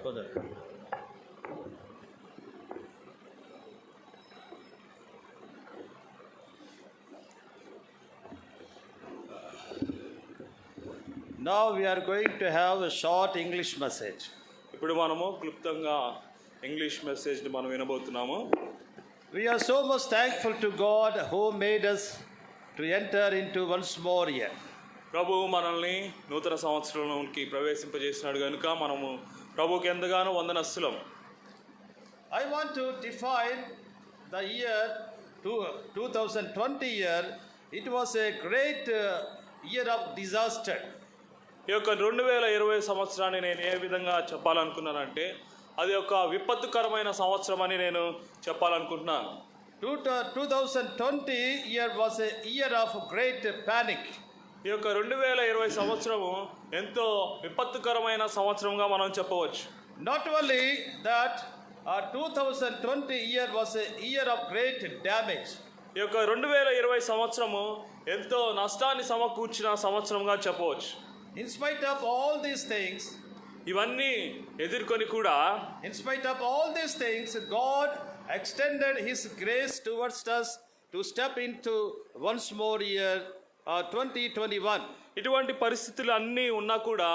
Brother. Now we are going to have a short English message. ఇప్పుడు మనము క్లుప్తంగా English మెసేజ్ని మనం వినబోతున్నాము. We are so much thankful to God who made us to enter into once more year. ప్రభు మనల్ని నూతన సంవత్సరంలోకి ప్రవేశింపజేసినాడు కనుక మనము ప్రభుకి ఎంతగానో వందనస్తులం. I want to define the year 2020 year. It was a great year of disaster. ఈ యొక్క 2020 సంవత్సరాన్ని నేను ఏ విధంగా చెప్పాలనుకున్నానంటే అది ఒక విపత్తుకరమైన సంవత్సరం అని నేను చెప్పాలనుకుంటున్నాను. 2020 year was a year of great panic. ఈ యొక్క 2020 సంవత్సరము ఎంతో విపత్తుకరమైన సంవత్సరంగా మనం చెప్పవచ్చు. Not only that, 2020 year was a year of great damage. ఈ యొక్క 2020 సంవత్సరము ఎంతో నష్టాన్ని సమకూర్చిన సంవత్సరంగా చెప్పవచ్చు. In spite of all these things, ఇవన్నీ ఎదుర్కొని కూడా in spite of all these things, God extended His grace towards us to step into once more year 2021. ఇటువంటి పరిస్థితులు అన్నీ ఉన్నా కూడా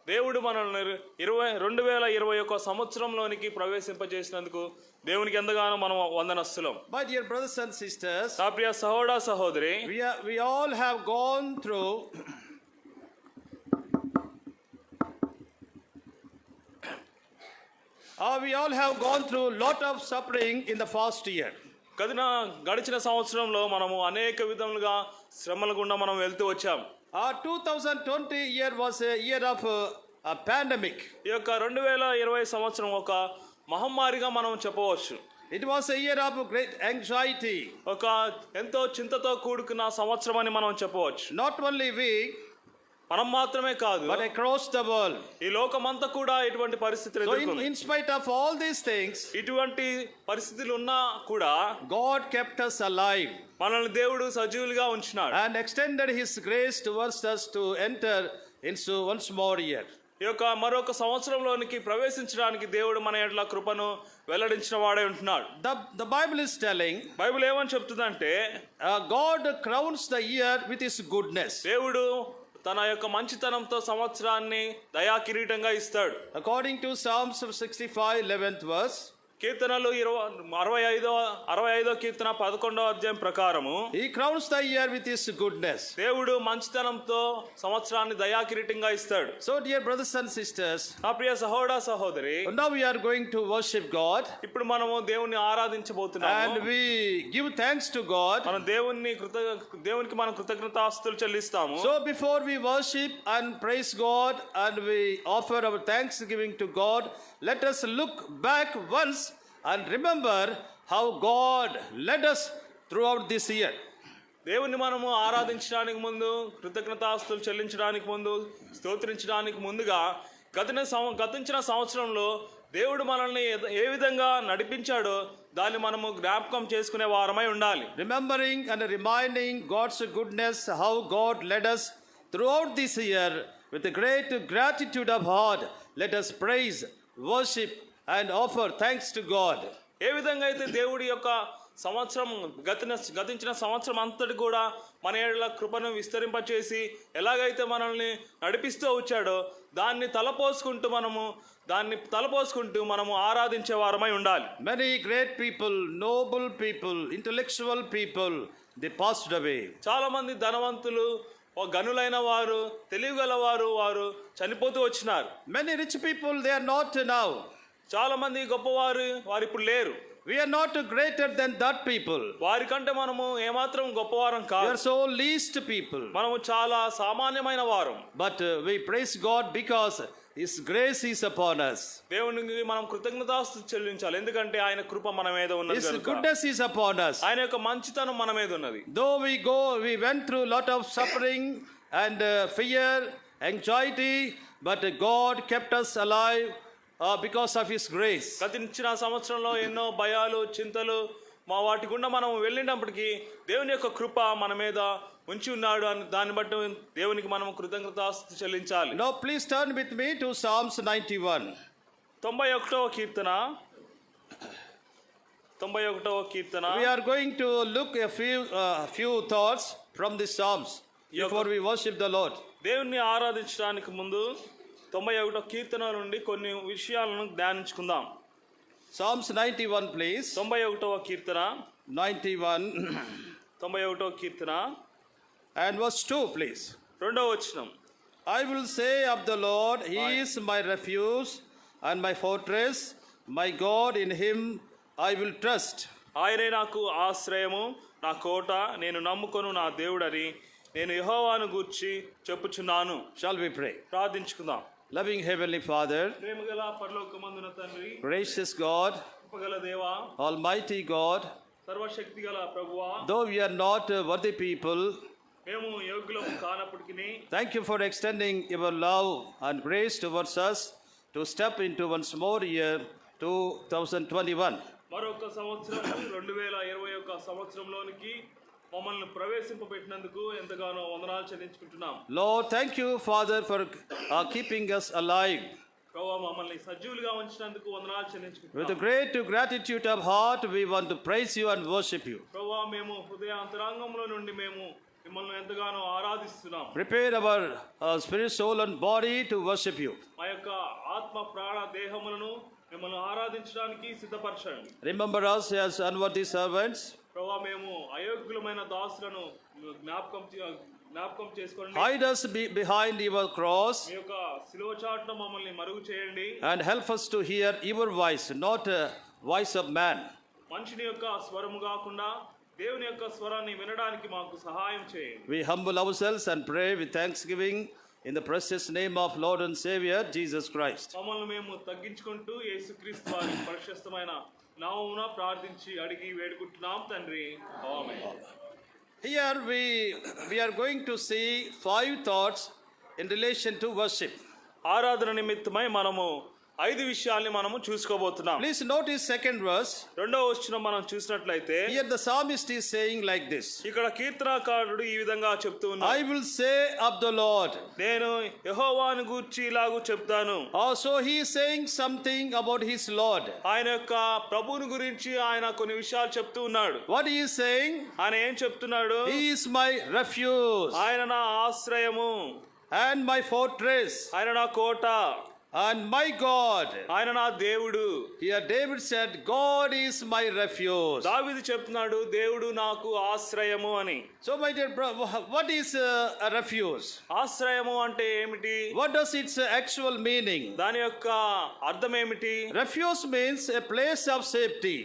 దేవుడు మనల్ని 2021 సంవత్సరంలోనికి ప్రవేశింపజేసినందుకు దేవునికి ఎంతగానో మనం వందనస్తులం. My dear brothers and sisters, నా ప్రియ సహోదర సహోదరి, we all have gone through we all have gone through lot of suffering in the past year. గడిచిన సంవత్సరంలో మనము అనేక విధములుగా శ్రమల గుండా మనం వెళ్తూ వచ్చాం. 2020 year was a year of a pandemic. ఈ యొక్క 2020 సంవత్సరం ఒక మహమ్మారిగా మనం చెప్పవచ్చు. It was a year of great anxiety. ఒక ఎంతో చింతతో కూడుకున్న సంవత్సరం అని మనం చెప్పవచ్చు. Not only we, మనం మాత్రమే కాదు, but across the world. ఈ లోకమంతా కూడా ఇటువంటి పరిస్థితులు ఎదుర్కొంది. In spite of all these things, ఇటువంటి పరిస్థితులు ఉన్నా కూడా God kept us alive. మనల్ని దేవుడు సజీవులుగా ఉంచినాడు. And extended His grace towards us to enter into once more year. ఈ యొక్క మరొక సంవత్సరంలోనికి ప్రవేశించడానికి దేవుడు మన ఎడల కృపను వెల్లడించిన వాడే ఉంటున్నాడు. The Bible is telling, Bible ఏమని చెప్తుందంటే God crowns the year with His goodness. దేవుడు తన యొక్క మంచితనంతో సంవత్సరాన్ని దయా కిరీటంగా ఇస్తాడు. According to Psalms 65 11th verse, కీర్తనలు 65వ కీర్తన 11వ అధ్యాయం ప్రకారము He crowns the year with His goodness. దేవుడు మంచితనంతో సంవత్సరాన్ని దయా కిరీటంగా ఇస్తాడు. So dear brothers and sisters, నా ప్రియ సహోదర సహోదరి, now we are going to worship God. ఇప్పుడు మనము దేవుణ్ణి ఆరాధించబోతున్నాము. And we give thanks to God. మనం దేవునికి మనం కృతజ్ఞతాస్తుతులు చెల్లిస్తాము. So before we worship and praise God and we offer our thanksgiving to God, let us look back once and remember how God led us throughout this year. దేవుని మనము ఆరాధించడానికి ముందు, కృతజ్ఞతాస్తుతులు చెల్లించడానికి ముందు, స్తోత్రించడానికి ముందుగా గతించిన సంవత్సరంలో దేవుడు మనల్ని ఏ విధంగా నడిపించాడో దాన్ని మనము జ్ఞాపకం చేసుకునే వారమై ఉండాలి. Remembering and reminding God's goodness, how God led us throughout this year, with a great gratitude of heart, let us praise, worship and offer thanks to God. ఏ విధంగా అయితే దేవుడి యొక్క సంవత్సరం గతించిన సంవత్సరం అంతటి కూడా మన ఏళ్ళ కృపను విస్తరింపచేసి ఎలాగైతే మనల్ని నడిపిస్తూ వచ్చాడో దాన్ని తలపోసుకుంటూ మనము ఆరాధించే వారమై ఉండాలి. Many great people, noble people, intellectual people, they passed away. చాలా మంది ధనవంతులు, గనులైన వారు, తెలివిగల వారు చనిపోతూ వచ్చినారు. Many rich people, they are not now. చాలా మంది గొప్పవారు వారు ఇప్పుడు లేరు. We are not greater than that people. వారికంటే మనము ఏమాత్రం గొప్పవారం కాదు. We are so least people. మనము చాలా సామాన్యమైన వారం. But we praise God because His grace is upon us. దేవునికి మనం కృతజ్ఞతాస్తుతులు చెల్లించాలి, ఎందుకంటే ఆయన కృప మన మీద ఉన్నది His కనుక. goodness is upon us. ఆయన యొక్క మంచితనం మన మీద ఉన్నది. Though we went through lot of suffering and fear, anxiety, but God kept us alive because of His grace. గతించిన సంవత్సరంలో ఎన్నో భయాలు, చింతలు వాటి గుండా మనం వెళ్ళినప్పటికీ దేవుని యొక్క కృప మన మీద ఉంచి ఉన్నాడు అని దాన్ని బట్టి దేవునికి మనం కృతజ్ఞతాస్తుతులు చెల్లించాలి. Now please turn with me to Psalms 91. 91వ Keerthana 91వ Keerthana We are going to look a few thoughts from the Psalms before we worship the Lord. దేవుణ్ణి ఆరాధించడానికి ముందు 91వ కీర్తన నుండి కొన్ని విషయాలను ధ్యానించుకుందాం. Psalms 91, please. 91వ Keerthana 91 91వ Keerthana and verse 2, please. రెండవ వచనం. I will say of the Lord, He is my refuge and my fortress, my God, in Him I will trust. ఆయనే నాకు ఆశ్రయము, నా కోట, నేను నమ్ముకొను నా దేవుడని నేను యెహోవాను గూర్చి చెప్పుచున్నాను. Shall we pray? ప్రార్థించుకుందాం. Loving Heavenly Father, ప్రేమగల పరలోకమందున తండ్రి, gracious God, కృపగల దేవా, Almighty God, సర్వశక్తిగల ప్రభువా, though we are not worthy people, మేము యోగ్యులము కానప్పటికీ thank you for extending your love and grace towards us to step into once more year 2021. మరొక సంవత్సరం 2021 సంవత్సరంలోనికి మమ్మల్ని ప్రవేశింపబెట్టినందుకు ఎంతగానో వందనాలు చెల్లించుకుంటున్నాం. Lord, thank you, Father, for keeping us alive. ప్రభువా, మమ్మల్ని సజీవులుగా ఉంచినందుకు వందనాలు With a చెల్లించుకుంటున్నాం. great gratitude of heart, we want to praise you and worship you. ప్రభువా, మేము హృదయ అంతరంగంలో నుండి మేము మిమ్మల్ని ఎంతగానో ఆరాధిస్తున్నాం. Prepare our spirit, soul and body to worship you. మా యొక్క ఆత్మ ప్రాణ దేహములను మిమ్మల్ని ఆరాధించడానికి సిద్ధపరచండి. Remember us as unworthy servants. ప్రభువా, మేము అయోగ్యులమైన దాసులను జ్ఞాపకం చేసుకోండి. Hide us behind your cross మీ యొక్క శిలువ చాటున మమ్మల్ని మరుగు చేయండి. and help us to hear your voice, not a voice of man. మనిషిని యొక్క స్వరము కాకుండా దేవుని యొక్క స్వరాన్ని వినడానికి మాకు సహాయం చేయండి. We humble ourselves and pray with thanksgiving in the precious name of Lord and Savior Jesus Christ. మమ్మల్ని మేము తగ్గించుకుంటూ యేసుక్రీస్తు వారి పరిశుద్ధమైన నామమున ప్రార్థించి అడిగి వేడుకుంటున్నాం తండ్రి. ఆమేన్. Here we are going to see 5 thoughts in relation to worship. ఆరాధన నిమిత్తమై మనము 5 విషయాల్ని మనము చూసుకోబోతున్నాం. Please notice second verse. రెండవ వచనం మనం చూసినట్లయితే Here the psalmist is saying like this. ఇక్కడ కీర్తనాకారుడు ఈ విధంగా చెప్తూ ఉన్నాడు. I will say of the Lord. నేను యెహోవాను గూర్చి ఇలాగూ చెప్తాను. Also he is saying something about his Lord. ఆయన యొక్క ప్రభువుని గురించి ఆయన కొన్ని విషయాలు చెప్తూ ఉన్నాడు. What he is saying? ఆయన ఏం చెప్తున్నాడు? He is my refuge ఆయన నా ఆశ్రయము, and my fortress ఆయన నా కోట, and my God. ఆయన నా దేవుడు. Here David said, God is my refuge. దావీదు చెప్తున్నాడు, దేవుడు నాకు ఆశ్రయము అని. So my dear brother, what is a refuge? ఆశ్రయము అంటే ఏమిటి? What does its actual meaning? దాని యొక్క అర్థం ఏమిటి? Refuge means a place of safety.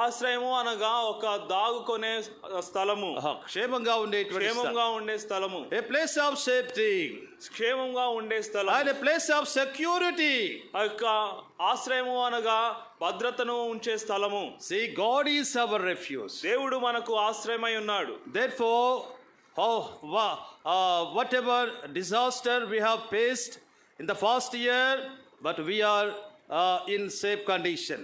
ఆశ్రయము అనగా ఒక దాగుకొనే స్థలము, క్షేమంగా ఉండేటువంటి క్షేమంగా ఉండే స్థలము, a place of safety క్షేమంగా ఉండే స్థలం, and a place of security. ఆ యొక్క ఆశ్రయము అనగా భద్రతను ఉంచే స్థలము. See, God is our refuge. దేవుడు మనకు ఆశ్రయమై ఉన్నాడు. Therefore, whatever disaster we have faced in the past year, but we are in safe condition.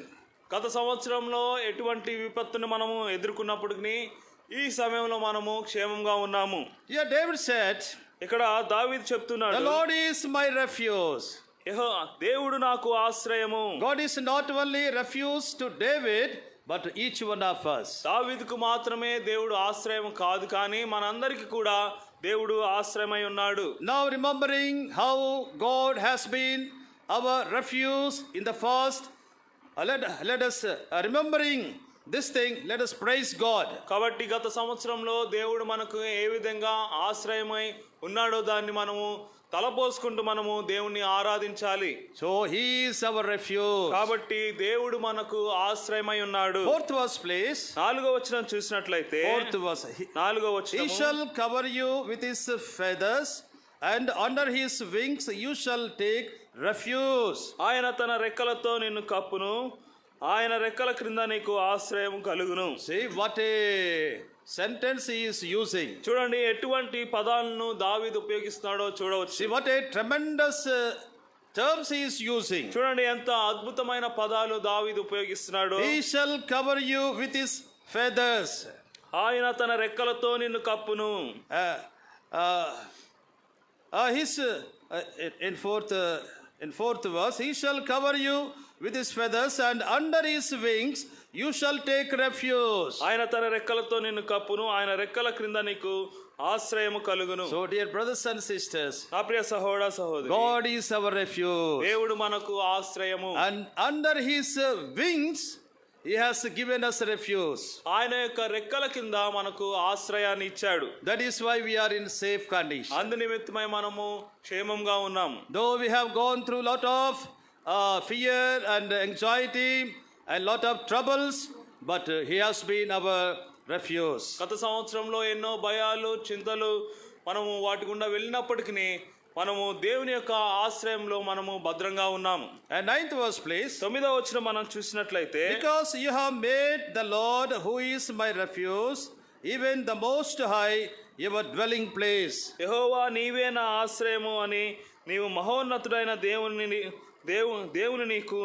గత సంవత్సరంలో ఎటువంటి విపత్తును మనము ఎదుర్కొన్నప్పటికీ ఈ సమయంలో మనము క్షేమంగా ఉన్నాము. Here David said, ఇక్కడ దావీదు the చెప్తున్నాడు, Lord is my refuge. దేవుడు నాకు ఆశ్రయము. God is not only refuge to David, but to each one of us. దావీదుకు మాత్రమే దేవుడు ఆశ్రయం కాదు, కానీ మనందరికీ కూడా దేవుడు ఆశ్రయమై ఉన్నాడు. Now remembering how God has been our refuge in the past, let us remembering this thing, let us praise God. కాబట్టి గత సంవత్సరంలో దేవుడు మనకు ఏ విధంగా ఆశ్రయమై ఉన్నాడో దాన్ని మనము తలపోసుకుంటూ మనము దేవుణ్ణి ఆరాధించాలి. So he is our refuge. కాబట్టి దేవుడు మనకు ఆశ్రయమై ఉన్నాడు. 4th verse, please. 4వ వచనం చూసినట్లయితే 4th verse. 4వ He వచనం, shall cover you with his feathers, and under his wings you shall take refuge. ఆయన తన రెక్కలతో నిన్ను కప్పును, ఆయన రెక్కల క్రింద నీకు ఆశ్రయం కలుగును. See what a sentence he is using. చూడండి ఎటువంటి పదాలను దావీదు ఉపయోగిస్తున్నాడో చూడవచ్చు. See what a tremendous terms he is using. చూడండి ఎంత అద్భుతమైన పదాలు దావీదు ఉపయోగిస్తున్నాడు. He shall cover you with his feathers. ఆయన తన రెక్కలతో నిన్ను కప్పును. In fourth verse, he shall cover you with his feathers, and under his wings you shall take refuge. ఆయన తన రెక్కలతో నిన్ను కప్పును, ఆయన రెక్కల క్రింద నీకు ఆశ్రయము కలుగును. So, dear brothers and sisters, నా ప్రియ సహోదర సహోదరి, God is our refuge. దేవుడు మనకు ఆశ్రయము. And under his wings, he has given us refuge. ఆయన యొక్క రెక్కల కింద మనకు ఆశ్రయాన్ని ఇచ్చాడు. That is why we are in safe condition. అందు నిమిత్తమై మనము క్షేమంగా ఉన్నాము. Though we have gone through lot of fear and anxiety and lot of troubles, but he has been our refuge. గత సంవత్సరంలో ఎన్నో భయాలు, చింతలు మనము వాటి గుండా వెళ్ళినప్పటికీ మనము దేవుని యొక్క ఆశ్రయంలో మనము భద్రంగా ఉన్నాము. And 9th verse, please. 9వ వచనం మనం చూసినట్లయితే, Because you have made the Lord, who is my refuge, even the Most High, your dwelling place. యెహోవా నీవే నా ఆశ్రయము అని నీవు మహోన్నతుడైన దేవుని నీకు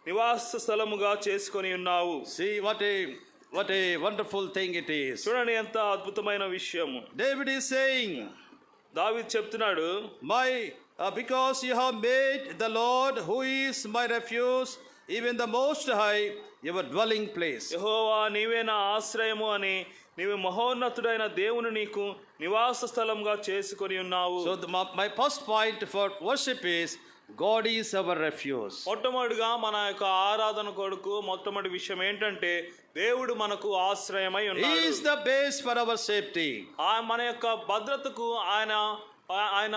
నివాస స్థలముగా చేసుకొని ఉన్నావు. See what a wonderful thing it is. చూడండి ఎంత అద్భుతమైన విషయము. David is saying, దావీదు చెప్తున్నాడు, because you have made the Lord, who is my refuge, even the Most High, your dwelling place. యెహోవా నీవే నా ఆశ్రయము అని నీవు మహోన్నతుడైన దేవుని నీకు నివాస స్థలంగా చేసుకొని ఉన్నావు. So my first point for worship is, God is our refuge. మొట్టమొదటిగా మన యొక్క ఆరాధన కొరకు మొట్టమొదటి విషయం ఏంటంటే దేవుడు మనకు ఆశ్రయమై He ఉన్నాడు. is the base for our safety. మన యొక్క భద్రతకు ఆయన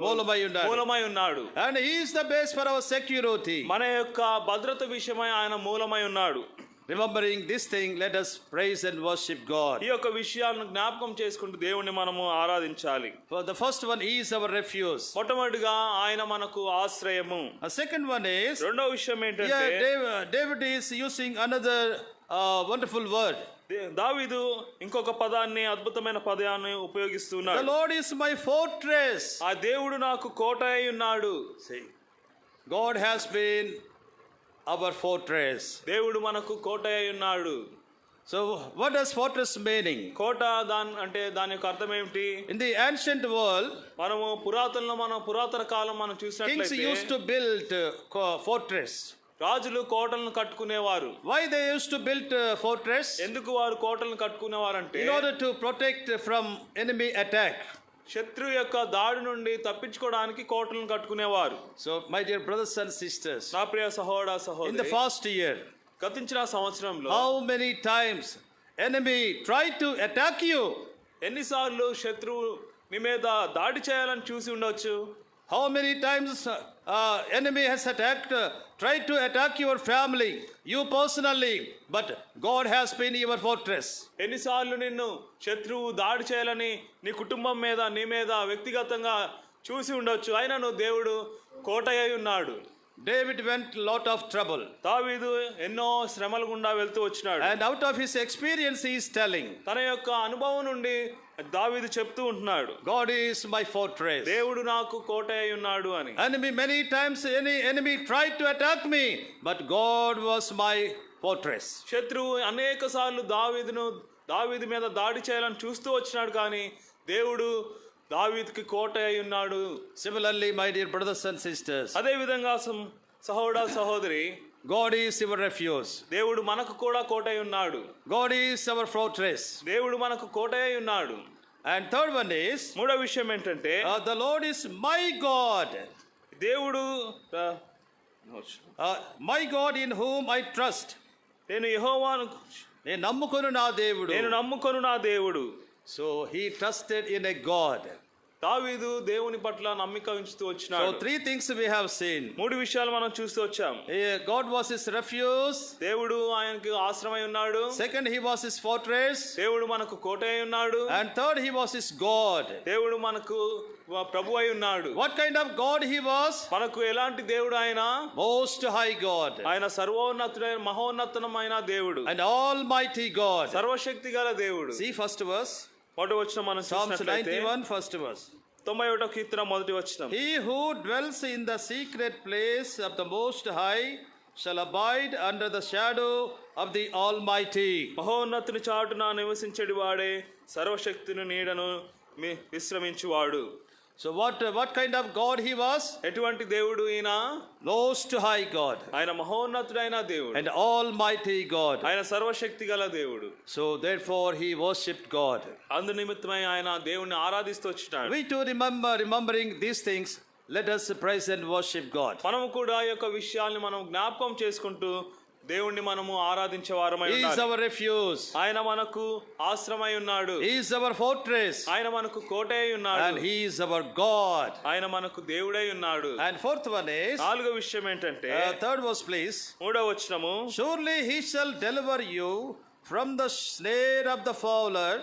మూలమై ఉన్నాడు. And he is the base for our security. మన యొక్క భద్రత విషయమై ఆయన మూలమై ఉన్నాడు. Remembering this thing, let us praise and worship God. ఈ యొక్క విషయాలను జ్ఞాపకం చేసుకుంటూ దేవుణ్ణి మనము ఆరాధించాలి. For the first one, he is our refuge. మొట్టమొదటిగా ఆయన మనకు ఆశ్రయము. The second one is, రెండో విషయం ఏంటంటే, David is using another wonderful word. దావీదు ఇంకొక పదాన్ని, అద్భుతమైన పదాన్ని ఉపయోగిస్తున్నాడు. The Lord is my fortress. ఆ దేవుడు నాకు కోట అయి ఉన్నాడు. See, God has been our fortress. దేవుడు మనకు కోట అయి ఉన్నాడు. So what does fortress meaning? కోట దాని యొక్క అర్థం ఏమిటి? In the ancient world, మనము పురాతన కాలం మనం kings చూసినట్లయితే used to build fortress. రాజులు కోటలను కట్టుకునేవారు. Why they used to build fortress? ఎందుకు వారు కోటలను కట్టుకునేవారంటే, In order to protect from enemy attack. శత్రు యొక్క దాడి నుండి తప్పించుకోవడానికి కోటలను కట్టుకునేవారు. So my dear brothers and sisters, నా ప్రియ సహోదర in the సహోదరి, past year, గతించిన సంవత్సరంలో how many times enemy tried to attack you? ఎన్నిసార్లు శత్రువు మీ మీద దాడి చేయాలని చూసి ఉండొచ్చు. How many times enemy has tried to attack your family, you personally, but God has been your fortress. ఎన్నిసార్లు నిన్ను శత్రువు దాడి చేయాలని నీ కుటుంబం మీద, నీ మీద వ్యక్తిగతంగా చూసి ఉండొచ్చు. అయినను దేవుడు కోట అయి ఉన్నాడు. David went lot of trouble, దావీదు ఎన్నో శ్రమల గుండా వెళ్తూ వచ్చినాడు. and out of his experience he is telling, తన యొక్క అనుభవం నుండి దావీదు చెప్తూ ఉంటున్నాడు, God is my fortress. దేవుడు నాకు కోట అయి ఉన్నాడు అని. Enemy many times enemy tried to attack me, but God was my fortress. శత్రువు అనేక సార్లు దావీదు మీద దాడి చేయాలని చూస్తూ వచ్చినాడు, కానీ దేవుడు దావీదుకి కోట అయి ఉన్నాడు. Similarly, my dear brothers and sisters, అదే విధంగా సహోదర సహోదరి, God is our refuge. దేవుడు మనకు కూడా కోట అయి ఉన్నాడు. God is our fortress. దేవుడు మనకు కోట అయి ఉన్నాడు. And third one is, మూడో విషయం ఏంటంటే, the Lord is my God. దేవుడు My God in whom I trust. నేను యెహోవాను నేను నమ్ముకొను నా దేవుడు. So he trusted in a God. దావీదు దేవుని పట్ల నమ్మిక ఉంచుతూ వచ్చినాడు. So three things we have seen. మూడు విషయాలు మనం చూస్తూ వచ్చాం. God was his refuge. దేవుడు ఆయనకి ఆశ్రమై ఉన్నాడు. Second, he was his fortress. దేవుడు మనకు కోట అయి ఉన్నాడు. And third, he was his God. దేవుడు మనకు ప్రభు అయి ఉన్నాడు. What kind of God he was? మనకు ఎలాంటి దేవుడు ఆయన? Most high God. ఆయన సర్వోన్నతుడైన మహోన్నతమైన దేవుడు. And almighty God. సర్వశక్తి గల దేవుడు. See first verse. మొదటి వచనం మనం Psalms చూసినట్లయితే 91 first verse. 91వ కీర్తన మొదటి వచనం. He who dwells in the secret place of the Most High shall abide under the shadow of the Almighty. మహోన్నతుని చాటున నివసించేటి వాడే సర్వశక్తిని నీడను విశ్రమించువాడు. So what kind of God he was? ఎటువంటి దేవుడు ఈయన? Most high God ఆయన మహోన్నతుడైన దేవుడు, and almighty God. ఆయన సర్వశక్తి గల దేవుడు. So therefore he worshipped God. అందు నిమిత్తమై ఆయన దేవుణ్ణి ఆరాధిస్తూ వచ్చినాడు. We too remembering these things, let us praise and worship God. మనము కూడా ఈ యొక్క విషయాల్ని మనం జ్ఞాపకం చేసుకుంటూ దేవుణ్ణి మనము ఆరాధించే వారమై He is ఉండాలి. our refuge. ఆయన మనకు ఆశ్రమై ఉన్నాడు. He is our fortress. ఆయన మనకు కోటై ఉన్నాడు. And he is our God. ఆయన మనకు దేవుడై ఉన్నాడు. And fourth one is, నాలుగో విషయం ఏంటంటే, third verse please. మూడవ వచనము, Surely he shall deliver you from the snare of the fowler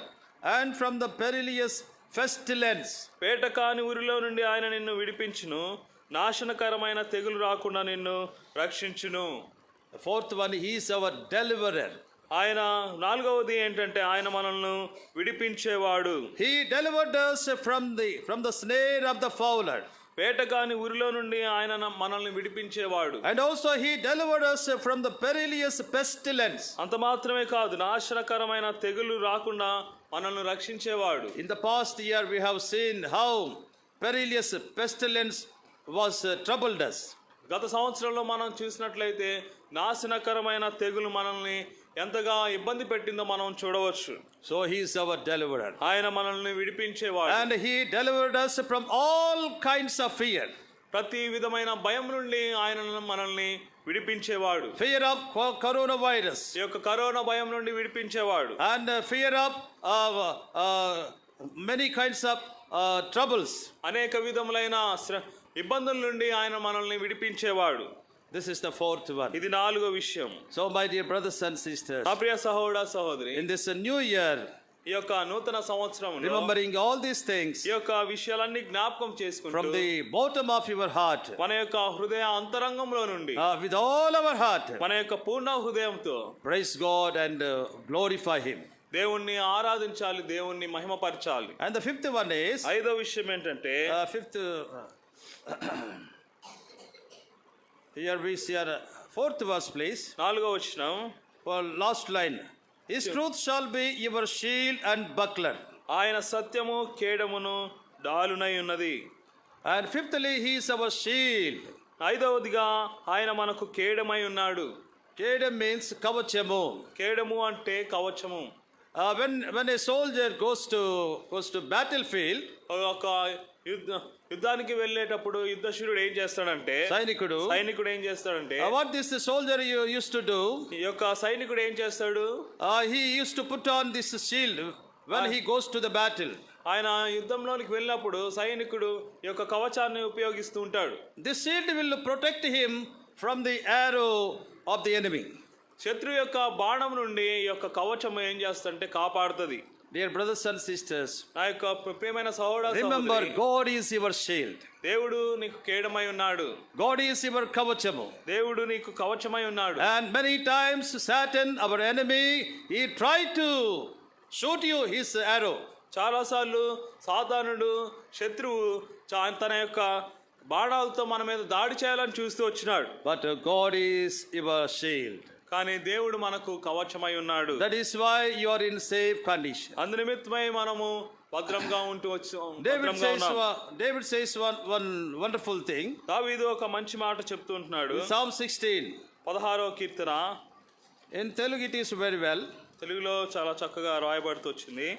and from the perilous pestilence. పేటకాని ఊరిలో నుండి ఆయన నిన్ను విడిపించును, నాశనకరమైన తెగులు రాకుండా నిన్ను రక్షించును. The fourth one, he is our deliverer. ఆయన నాలుగవది ఏంటంటే ఆయన మనల్ని విడిపించేవాడు. He delivered us from the snare of the fowler. పేటకాని ఊరిలో నుండి ఆయన మనల్ని విడిపించేవాడు. And also he delivered us from the perilous pestilence. అంత మాత్రమే కాదు, నాశనకరమైన తెగులు రాకుండా మనల్ని రక్షించేవాడు. In the past year we have seen how perilous pestilence was troubled us. గత సంవత్సరంలో మనం చూసినట్లయితే నాశనకరమైన తెగులు మనల్ని ఎంతగా ఇబ్బంది పెట్టిందో మనం చూడవచ్చు. So he is our deliverer. ఆయన మనల్ని విడిపించేవాడు. And he delivered us from all kinds of fear. ప్రతి విధమైన భయం నుండి ఆయన మనల్ని విడిపించేవాడు. Fear of coronavirus. ఈ యొక్క కరోనా భయం నుండి విడిపించేవాడు. And fear of many kinds of troubles. అనేక విధములైన ఇబ్బందుల నుండి ఆయన మనల్ని విడిపించేవాడు. This is the fourth one. ఇది నాలుగో విషయం. So my dear brothers and sisters, నా ప్రియ సహోదర సహోదరి, in this new year, ఈ యొక్క నూతన సంవత్సరంలో remembering all these things ఈ యొక్క విషయాలన్నీ జ్ఞాపకం from చేసుకుంటూ the bottom of your heart, మన యొక్క హృదయ అంతరంగంలో నుండి with all our heart, మన యొక్క పూర్ణ హృదయంతో praise God and glorify him. దేవుణ్ణి ఆరాధించాలి, దేవుణ్ణి మహిమపరచాలి. And the fifth one is, ఐదో విషయం ఏంటంటే, here we see our fourth verse please. నాలుగో వచనం, For last line, his truth shall be your shield and buckler. ఆయన సత్యము కేడమును డాలునై ఉన్నది. And fifthly, he is our shield. ఐదవదిగా ఆయన మనకు కేడమై ఉన్నాడు. Kedam means kavachemu. కేడము అంటే కవచము. When a soldier goes to battlefield, ఒక యుద్ధానికి వెళ్ళేటప్పుడు యుద్ధశూరుడు ఏం చేస్తాడంటే, సైనికుడు ఏం చేస్తాడంటే, what this soldier used to do, ఈ యొక్క సైనికుడు ఏం చేస్తాడు, he used to put on this shield when he goes to the battle. ఆయన యుద్ధంలోనికి వెళ్ళినప్పుడు సైనికుడు ఈ యొక్క కవచాన్ని ఉపయోగిస్తూ ఉంటాడు. This shield will protect him from the arrow of the enemy. శత్రు యొక్క బాణం నుండి ఈ యొక్క కవచం ఏం చేస్తుంటే కాపాడుతుంది. Dear brothers and sisters, నా యొక్క ప్రియమైన సహోదర remember God is your shield. దేవుడు నీకు కేడమై ఉన్నాడు. God is your kavachamu. దేవుడు నీకు కవచమై ఉన్నాడు. And many times Satan, our enemy, he tried to shoot you his arrow. చాలాసార్లు సాతానుడు, శత్రువు తన యొక్క బాణాలతో మన మీద దాడి చేయాలని చూస్తూ వచ్చినాడు. But God is your shield. కానీ దేవుడు మనకు కవచమై ఉన్నాడు. That is why you are in safe condition. అందు నిమిత్తమై మనము భద్రంగా ఉంటూ David says one wonderful thing. దావీదు ఒక మంచి మాట చెప్తూ ఉంటున్నాడు. Psalm 16. 16వ Keerthana. In Telugu it is very well. తెలుగులో చాలా చక్కగా రాయబడుతూ వచ్చింది.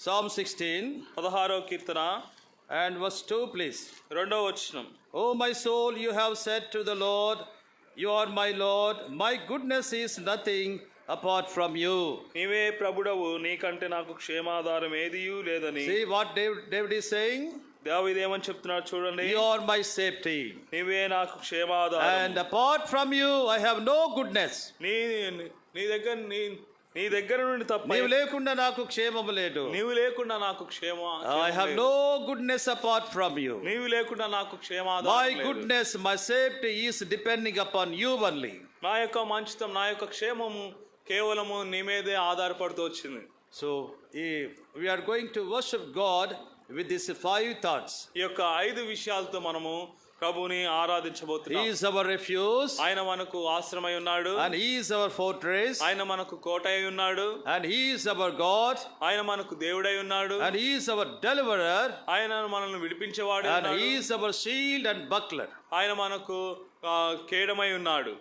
Psalm 16. 16వ Keerthana And verse 2 please. రెండవ వచనం. O my soul, you have said to the Lord, you are my Lord, my goodness is nothing apart from you. నీవే ప్రభుడవు, నీకంటే నాకు క్షేమాధారం ఏదియూ లేదని. See what David is saying? దావీదు ఏమని చెప్తున్నాడు చూడండి. You are my safety. నీవే నాకు క్షేమాధారం. And apart from you, I have no goodness. నీ దగ్గర నుండి తప్ప నీవు లేకుండా నాకు క్షేమము లేదు. నీవు లేకుండా నాకు I have no goodness apart from you. నీవు లేకుండా నాకు క్షేమాధారం. My goodness, my safety is depending upon you only. నా యొక్క మంచితం, నా యొక్క క్షేమము కేవలము నీ మీదే ఆధారపడుతూ వచ్చింది. So we are going to worship God with these 5 thoughts. ఈ యొక్క 5 విషయాలతో మనము ప్రభుని He ఆరాధించబోతున్నాం. is our refuge, ఆయన మనకు ఆశ్రమై ఉన్నాడు, and He is our fortress, ఆయన మనకు కోట అయి ఉన్నాడు, and He is our God, ఆయన మనకు దేవుడై ఉన్నాడు, and He is our deliverer, ఆయన మనల్ని విడిపించేవాడు, and He is our shield and buckler. ఆయన మనకు కేడమై ఉన్నాడు.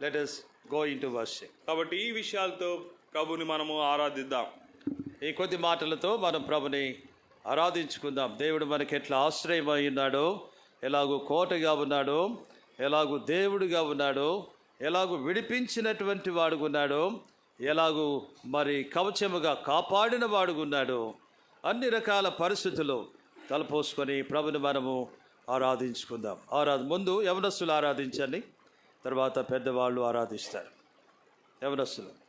Let us go into worship. కాబట్టి ఈ విషయాలతో ప్రభుని మనము ఆరాధిద్దాం. ఈ కొద్ది మాటలతో మనం ప్రభుని ఆరాధించుకుందాం. దేవుడు మనకి ఎట్లా ఆశ్రయమై ఉన్నాడో, ఎలాగూ కోటగా ఉన్నాడో, ఎలాగూ దేవుడిగా ఉన్నాడో, ఎలాగూ విడిపించినటువంటి వాడుకున్నాడో, ఎలాగూ మరి కవచముగా కాపాడిన వాడుకున్నాడో, అన్ని రకాల పరిస్థితుల్లో తలపోసుకొని ప్రభుని మనము ఆరాధించుకుందాం. ముందు యవనస్తులు ఆరాధించండి, తర్వాత పెద్దవాళ్ళు ఆరాధిస్తారు. యవనస్తులు